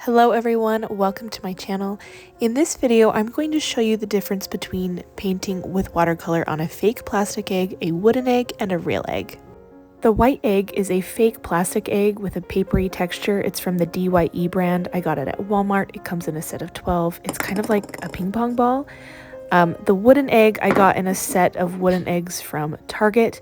Hello everyone, welcome to my channel. In this video, I'm going to show you the difference between painting with watercolor on a fake plastic egg, a wooden egg, and a real egg. The white egg is a fake plastic egg with a papery texture. It's from the DYE brand. I got it at Walmart. It comes in a set of 12. It's kind of like a ping pong ball. The wooden egg I got in a set of wooden eggs from Target.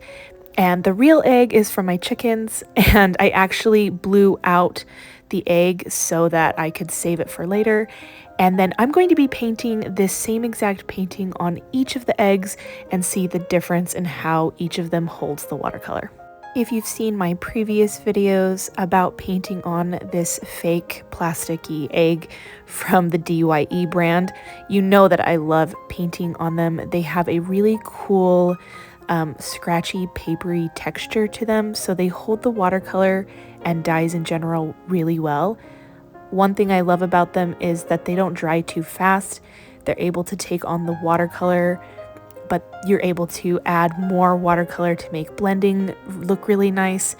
And the real egg is from my chickens, and I actually blew out the egg so that I could save it for later. And then I'm going to be painting this same exact painting on each of the eggs and see the difference in how each of them holds the watercolor. If you've seen my previous videos about painting on this fake plasticky egg from the DYE brand, you know that I love painting on them. They have a really cool scratchy papery texture to them, so they hold the watercolor and dyes in general really well. One thing I love about them is that they don't dry too fast. They're able to take on the watercolor, but you're able to add more watercolor to make blending look really nice.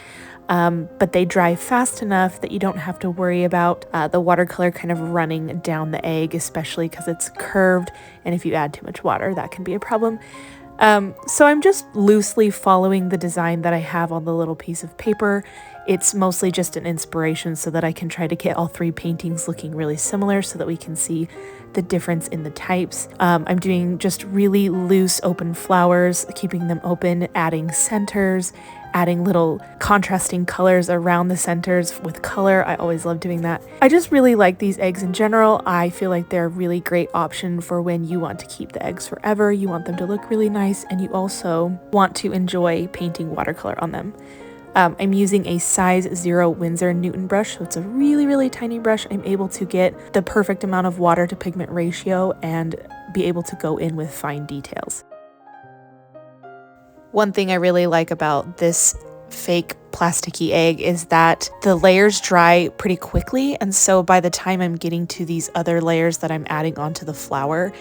But they dry fast enough that you don't have to worry about the watercolor kind of running down the egg, especially because it's curved, and if you add too much water, that can be a problem. So I'm just loosely following the design that I have on the little piece of paper. It's mostly just an inspiration so that I can try to get all three paintings looking really similar so that we can see the difference in the types. I'm doing just really loose open flowers, keeping them open, adding centers, adding little contrasting colors around the centers with color. I always love doing that. I just really like these eggs in general. I feel like they're a really great option for when you want to keep the eggs forever, you want them to look really nice, and you also want to enjoy painting watercolor on them. I'm using a size 0 Winsor Newton brush, so it's a really tiny brush. I'm able to get the perfect amount of water to pigment ratio and be able to go in with fine details. One thing I really like about this fake plasticky egg is that the layers dry pretty quickly, and so by the time I'm getting to these other layers that I'm adding onto the flower,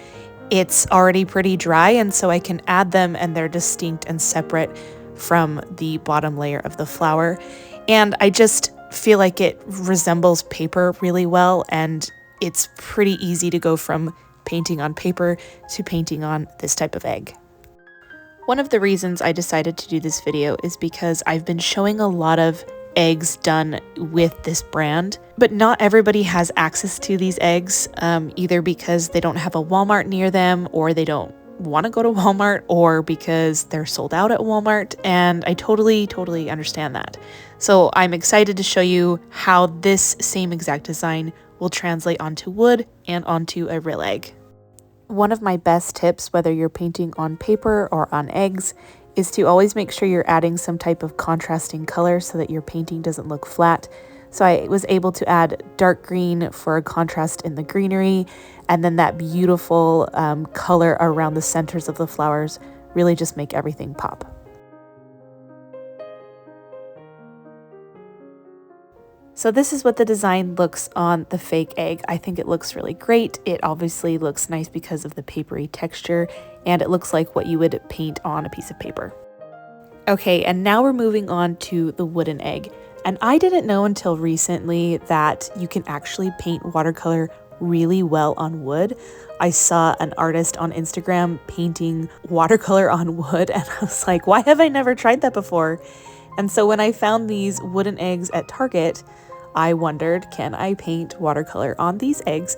it's already pretty dry, and so I can add them and they're distinct and separate from the bottom layer of the flower. And I just feel like it resembles paper really well, and it's pretty easy to go from painting on paper to painting on this type of egg. One of the reasons I decided to do this video is because I've been showing a lot of eggs done with this brand, but not everybody has access to these eggs, either because they don't have a Walmart near them, or they don't want to go to Walmart, or because they're sold out at Walmart, and I totally understand that. So I'm excited to show you how this same exact design will translate onto wood and onto a real egg. One of my best tips, whether you're painting on paper or on eggs, is to always make sure you're adding some type of contrasting color so that your painting doesn't look flat. So I was able to add dark green for a contrast in the greenery, and then that beautiful color around the centers of the flowers really just make everything pop. So this is what the design looks on the fake egg. I think it looks really great. It obviously looks nice because of the papery texture, and it looks like what you would paint on a piece of paper. Okay, and now we're moving on to the wooden egg. And I didn't know until recently that you can actually paint watercolor really well on wood. I saw an artist on Instagram painting watercolor on wood, and I was like, why have I never tried that before? And so when I found these wooden eggs at Target, I wondered, can I paint watercolor on these eggs?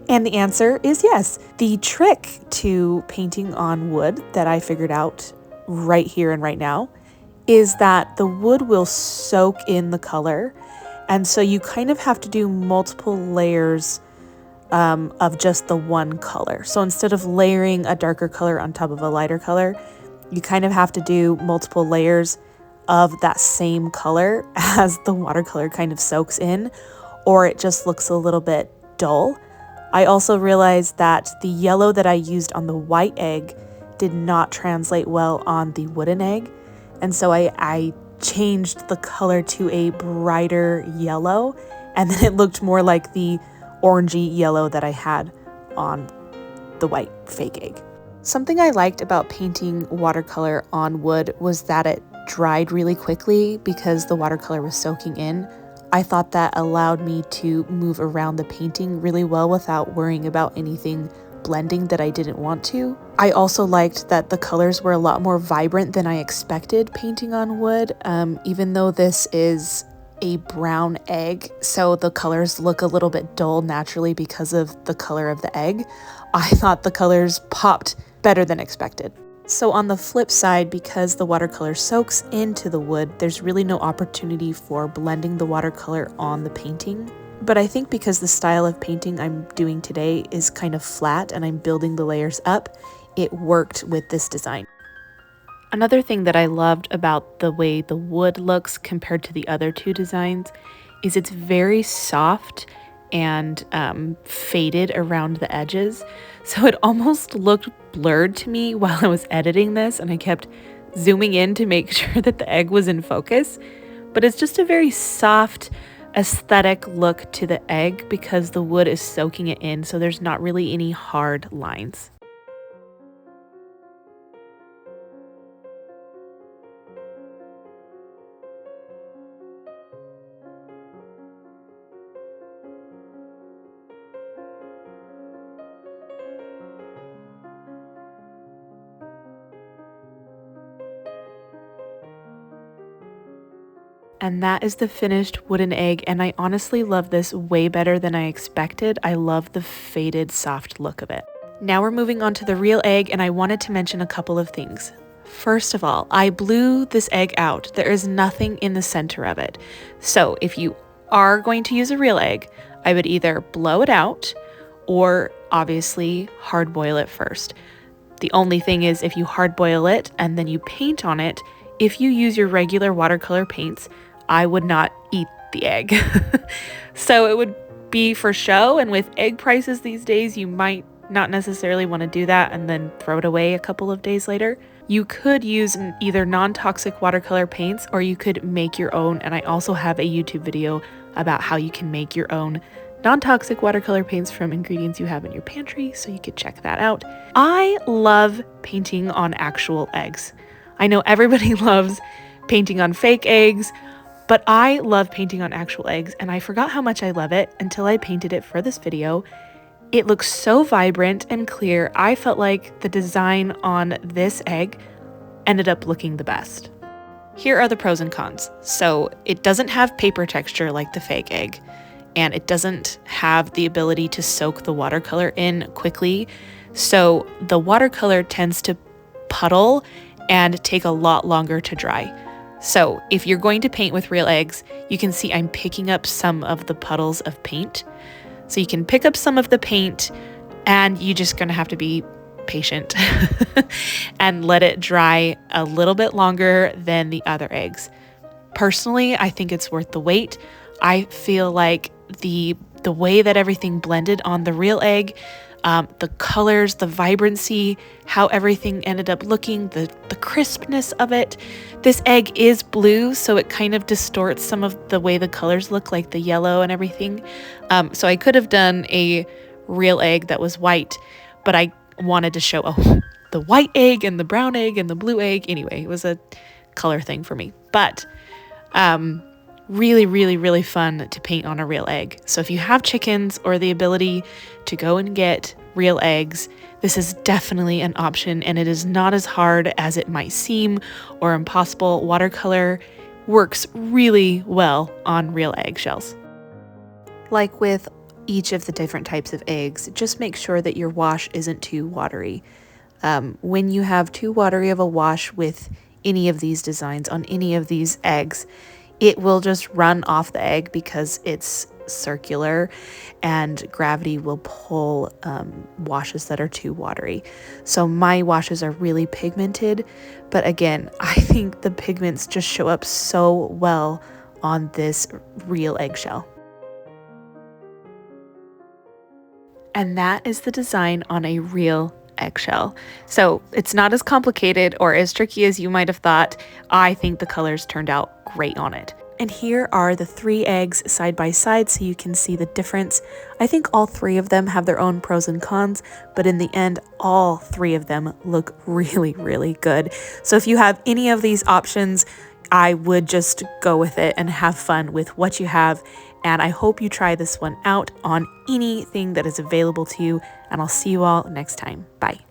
And the answer is yes. The trick to painting on wood that I figured out right here and right now is that the wood will soak in the color. And so you kind of have to do multiple layers of just the one color. So instead of layering a darker color on top of a lighter color, you kind of have to do multiple layers of that same color as the watercolor kind of soaks in, or it just looks a little bit dull. I also realized that the yellow that I used on the white egg did not translate well on the wooden egg, and so I changed the color to a brighter yellow, and then it looked more like the orangey yellow that I had on the white fake egg. Something I liked about painting watercolor on wood was that it dried really quickly because the watercolor was soaking in. I thought that allowed me to move around the painting really well without worrying about anything blending that I didn't want to. I also liked that the colors were a lot more vibrant than I expected painting on wood, even though this is a brown egg, so the colors look a little bit dull naturally because of the color of the egg. I thought the colors popped better than expected. So on the flip side, because the watercolor soaks into the wood, there's really no opportunity for blending the watercolor on the painting. But I think because the style of painting I'm doing today is kind of flat and I'm building the layers up, it worked with this design. Another thing that I loved about the way the wood looks compared to the other two designs is it's very soft and faded around the edges. So it almost looked blurred to me while I was editing this, and I kept zooming in to make sure that the egg was in focus. But it's just a very soft, aesthetic look to the egg because the wood is soaking it in, so there's not really any hard lines. And that is the finished wooden egg, and I honestly love this way better than I expected. I love the faded, soft look of it. Now we're moving on to the real egg, and I wanted to mention a couple of things. First of all, I blew this egg out. There is nothing in the center of it. So if you are going to use a real egg, I would either blow it out or obviously hard boil it first. The only thing is if you hard boil it and then you paint on it, if you use your regular watercolor paints, I would not eat the egg. So it would be for show, and with egg prices these days, you might not necessarily want to do that and then throw it away a couple of days later. You could use either non-toxic watercolor paints or you could make your own, and I also have a YouTube video about how you can make your own non-toxic watercolor paints from ingredients you have in your pantry, so you could check that out. I love painting on actual eggs. I know everybody loves painting on fake eggs, but I love painting on actual eggs, and I forgot how much I love it until I painted it for this video. It looks so vibrant and clear. I felt like the design on this egg ended up looking the best. Here are the pros and cons. So it doesn't have paper texture like the fake egg, and it doesn't have the ability to soak the watercolor in quickly. So the watercolor tends to puddle and take a lot longer to dry. So if you're going to paint with real eggs, you can see I'm picking up some of the puddles of paint. So you can pick up some of the paint, and you're just gonna have to be patient and let it dry a little bit longer than the other eggs. Personally, I think it's worth the wait. I feel like the way that everything blended on the real egg, the colors, the vibrancy, how everything ended up looking, the crispness of it. This egg is blue, so it kind of distorts some of the way the colors look, like the yellow and everything. So I could have done a real egg that was white, but I wanted to show the white egg and the brown egg and the blue egg. Anyway, it was a color thing for me. But really, really, really fun to paint on a real egg. So if you have chickens or the ability to go and get real eggs, this is definitely an option, and it is not as hard as it might seem or impossible. Watercolor works really well on real eggshells. Like with each of the different types of eggs, just make sure that your wash isn't too watery. When you have too watery of a wash with any of these designs on any of these eggs, it will just run off the egg because it's circular and gravity will pull washes that are too watery. So my washes are really pigmented, but again, I think the pigments just show up so well on this real eggshell. And that is the design on a real eggshell. So it's not as complicated or as tricky as you might have thought. I think the colors turned out great on it. And here are the 3 eggs side by side so you can see the difference. I think all 3 of them have their own pros and cons, but in the end, all 3 of them look really, really good. So if you have any of these options, I would just go with it and have fun with what you have. And I hope you try this one out on anything that is available to you, and I'll see you all next time. Bye.